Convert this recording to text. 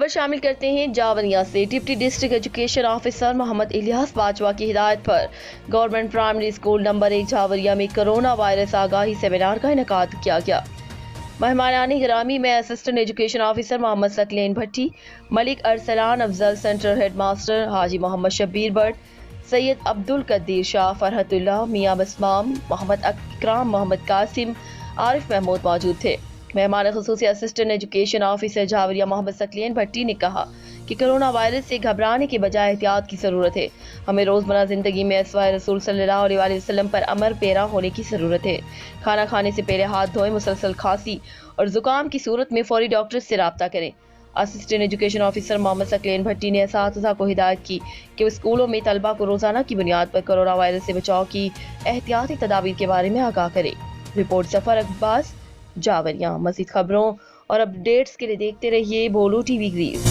خبر شامل کرتے ہیں جاوریہ سے۔ ڈپٹی ڈسٹرکٹ ایجوکیشن آفیسر محمد الیاس باجوہ کی ہدایت پر گورنمنٹ پرائمری اسکول نمبر 1 جاوریہ میں کرونا وائرس آگاہی سیمینار کا انعقاد کیا گیا۔ مہمانان گرامی میں assistant education officer Muhammad Saqlain Bhatti, Malik Arsalan Afzal, central head master Haji Muhammad Shabbir but, سید عبدالقدیر شاہ، فرحت اللہ، میاں بسمام، محمد اکرام، محمد قاسم، عارف محمود موجود تھے۔ مہمان خصوصی اسسٹنٹ ایجوکیشن آفیسر جاوریہ محمد ثقلین بھٹی نے کہا کہ کرونا وائرس سے گھبرانے کے بجائے احتیاط کی ضرورت ہے۔ ہمیں روزمرہ زندگی میں اسوائے رسول صلی اللہ علیہ وسلم پر عمل پیرا ہونے کی ضرورت ہے۔ کھانا کھانے سے پہلے ہاتھ دھوئیں، مسلسل کھانسی اور زکام کی صورت میں فوری ڈاکٹر سے رابطہ کریں۔ اسسٹنٹ ایجوکیشن آفیسر محمد ثقلین بھٹی نے اساتذہ کو ہدایت کی کہ وہ اسکولوں میں طلبہ کو روزانہ کی بنیاد پر کرونا وائرس سے بچاؤ کی احتیاطی تدابیر کے بارے میں آگاہ کریں۔ رپورٹ ظفر عباس، جاوریہ۔ مزید خبروں اور اپ ڈیٹس کے لیے دیکھتے رہیے بولو ٹی وی گریز۔